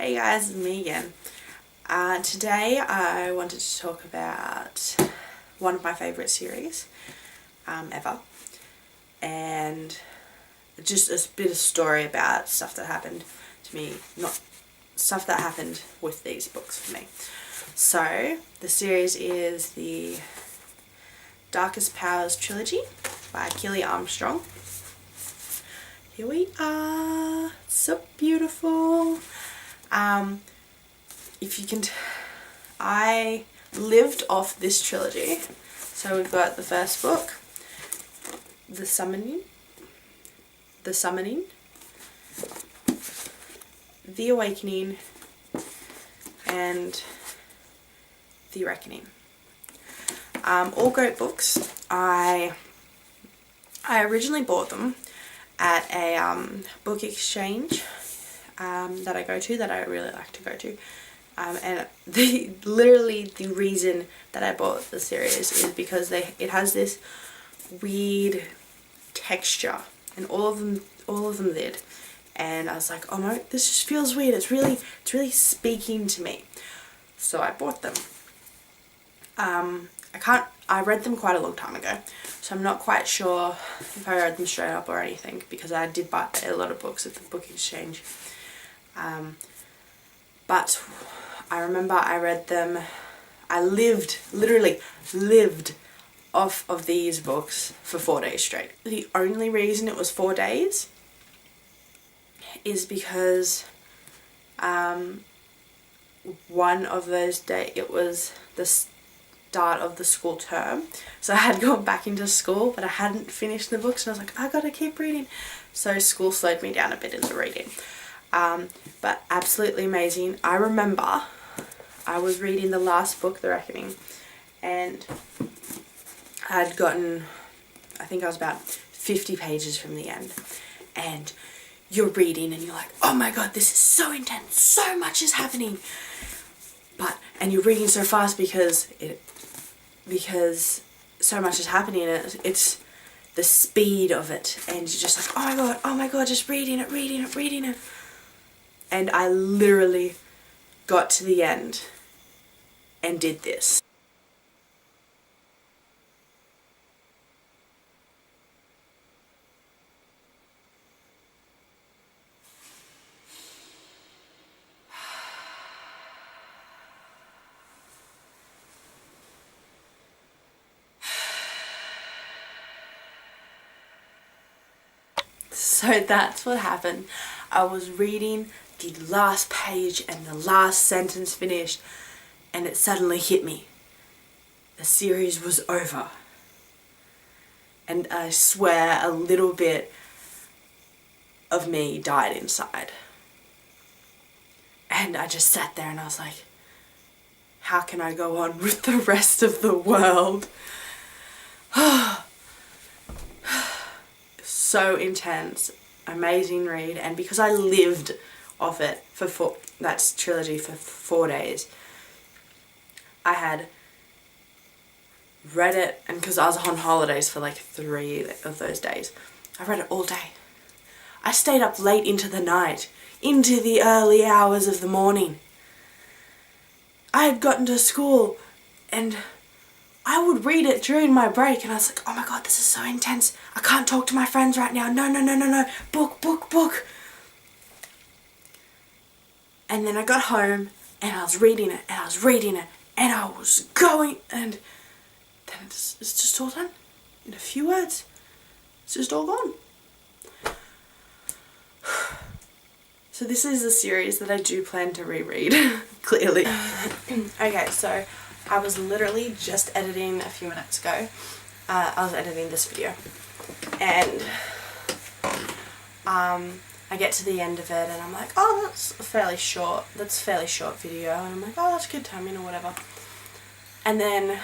Hey guys, it's me again. Today I wanted to talk about one of my favourite series ever, and just a bit of story about stuff that happened to me, not stuff that happened with these books for me. So the series is the Darkest Powers trilogy by Kelly Armstrong. Here we are, so beautiful. If you can, I lived off this trilogy. So we've got the first book, The Summoning, The Awakening, and The Reckoning. All great books. I originally bought them at a book exchange that I go to, that I really like to go to. And literally the reason that I bought the series is because it has this weird texture, and all of them did. And I was like, oh no, this just feels weird. It's really speaking to me. So I bought them. I read them quite a long time ago, so I'm not quite sure if I read them straight up or anything, because I did buy a lot of books at the book exchange. But I remember I read them, I literally lived off of these books for 4 days straight. The only reason it was 4 days is because one of those days, it was the start of the school term, so I had gone back into school, but I hadn't finished the books, and I was like, I gotta keep reading. So school slowed me down a bit in the reading. But absolutely amazing. I remember I was reading the last book, The Reckoning, and I'd gotten, I think I was about 50 pages from the end, and you're reading and you're like, oh my god, this is so intense, so much is happening, and you're reading so fast because so much is happening, and it's the speed of it, and you're just like, oh my god, just reading it. And I literally got to the end and did this. So that's what happened. I was reading the last page and the last sentence finished, and it suddenly hit me. The series was over. And I swear a little bit of me died inside. And I just sat there and I was like, how can I go on with the rest of the world? So intense, amazing read, and because I lived off it for that's trilogy for 4 days, I had read it, and because I was on holidays for like 3 of those days, I read it all day. I stayed up late into the night, into the early hours of the morning. I had gotten to school and I would read it during my break, and I was like, oh my god, this is so intense. I can't talk to my friends right now. No. Book. And then I got home and I was reading it and I was going, and then it's just all done. In a few words, it's just all gone. So this is a series that I do plan to reread, clearly. Okay, so I was literally just editing a few minutes ago. I was editing this video, and I get to the end of it and I'm like, oh, that's a fairly short video, and I'm like, oh, that's good timing or whatever. And then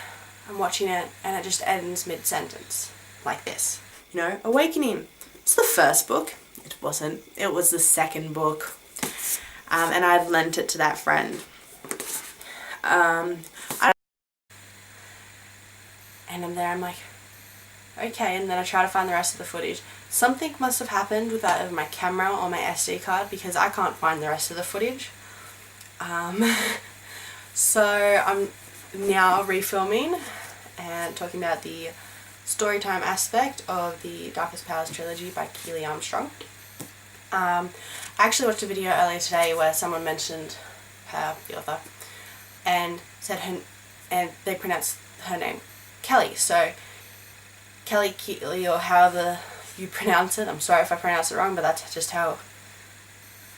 I'm watching it and it just ends mid-sentence, like this. You know, Awakening. It's the first book. It wasn't. It was the second book. And I'd lent it to that friend. And I'm there, I'm like, okay, and then I try to find the rest of the footage. Something must have happened with either my camera or my SD card, because I can't find the rest of the footage. So I'm now refilming and talking about the storytime aspect of the Darkest Powers trilogy by Keely Armstrong. I actually watched a video earlier today where someone mentioned her, the author, and said and they pronounced her name Kelly. So Kelly, Keely, or however you pronounce it. I'm sorry if I pronounced it wrong, but that's just how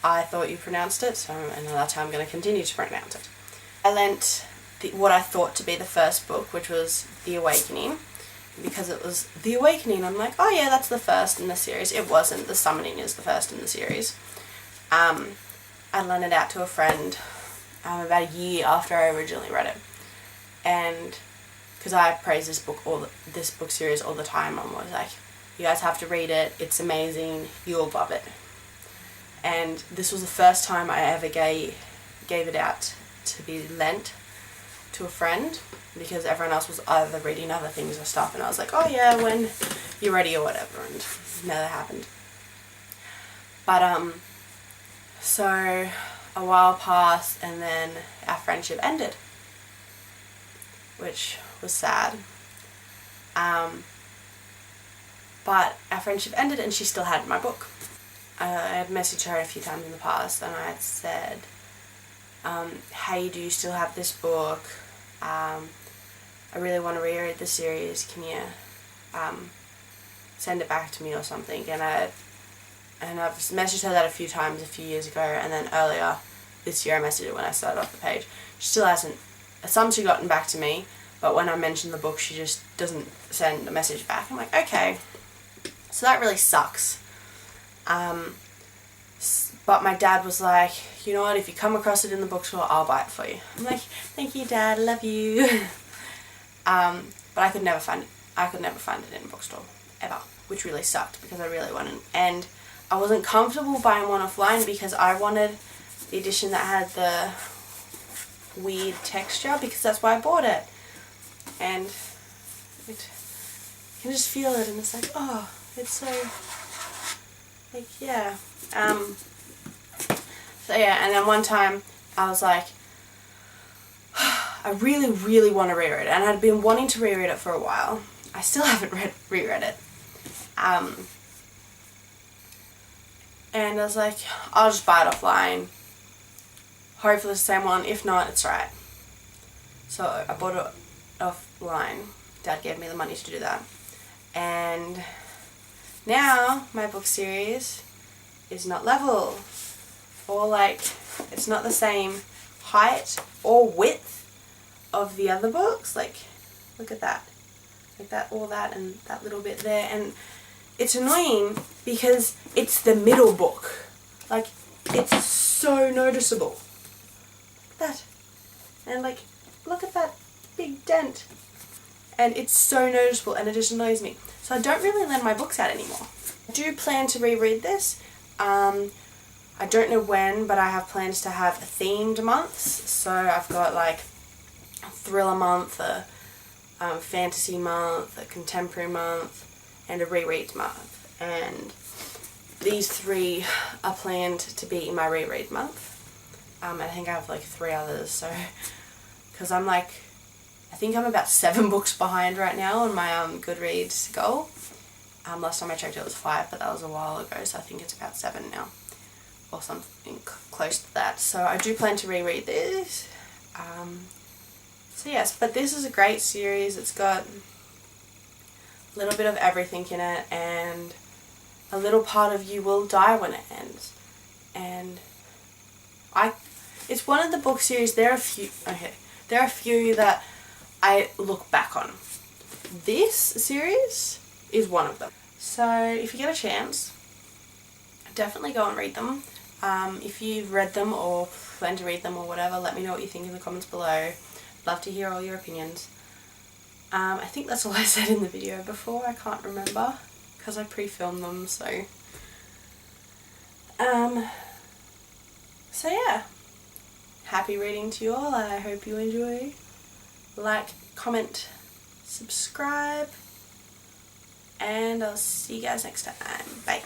I thought you pronounced it, so and that's how I'm going to continue to pronounce it. I lent what I thought to be the first book, which was The Awakening. Because it was The Awakening, I'm like, oh yeah, that's the first in the series. It wasn't. The Summoning is the first in the series. I lent it out to a friend about a year after I originally read it. And because I praise this book series all the time, I'm always like, you guys have to read it, it's amazing, you'll love it. And this was the first time I ever gave it out to be lent to a friend, because everyone else was either reading other things or stuff, and I was like, oh yeah, when you're ready or whatever, and never happened. But so a while passed and then our friendship ended, which was sad. But our friendship ended and she still had my book. I had messaged her a few times in the past and I had said, hey, do you still have this book? I really want to reread the series. Can you send it back to me or something? And I've messaged her that a few times a few years ago, and then earlier this year I messaged her when I started off the page. She still hasn't. Some she's gotten back to me, but when I mention the book she just doesn't send a message back. I'm like, okay. So that really sucks. But my dad was like, you know what, if you come across it in the bookstore, I'll buy it for you. I'm like, thank you, Dad, love you. But I could never find it. I could never find it in a bookstore, ever, which really sucked because I really wanted. And I wasn't comfortable buying one offline because I wanted the edition that had the weird texture, because that's why I bought it. And you can just feel it, and it's like, oh, it's so, like, yeah. So yeah, and then one time I was like, I really, really want to reread it, and I'd been wanting to reread it for a while. I still haven't reread it. And I was like, I'll just buy it offline. Hopefully it's the same one. If not, it's right. So I bought it offline. Dad gave me the money to do that. And now my book series is not level. Or like, it's not the same height or width of the other books. Like, look at that. Like that, all that, and that little bit there. And it's annoying because it's the middle book. Like, it's so noticeable. Like that. And like, look at that big dent. And it's so noticeable, and it just annoys me. So I don't really lend my books out anymore. I do plan to reread this. I don't know when, but I have plans to have themed months. So I've got like a thriller month, a fantasy month, a contemporary month, and a reread month. And these three are planned to be in my reread month. I think I have like 3 others, so, because I'm like, I think I'm about 7 books behind right now on my Goodreads goal. Last time I checked it was 5, but that was a while ago, so I think it's about 7 now, or something close to that. So I do plan to reread this. So yes, but this is a great series. It's got a little bit of everything in it, and a little part of you will die when it ends. And it's one of the book series, there are a few that I look back on. This series is one of them. So if you get a chance, definitely go and read them. If you've read them or plan to read them or whatever, let me know what you think in the comments below. Love to hear all your opinions. I think that's all I said in the video before. I can't remember because I pre-filmed them, so yeah, happy reading to you all. I hope you enjoy. Like, comment, subscribe, and I'll see you guys next time. Bye.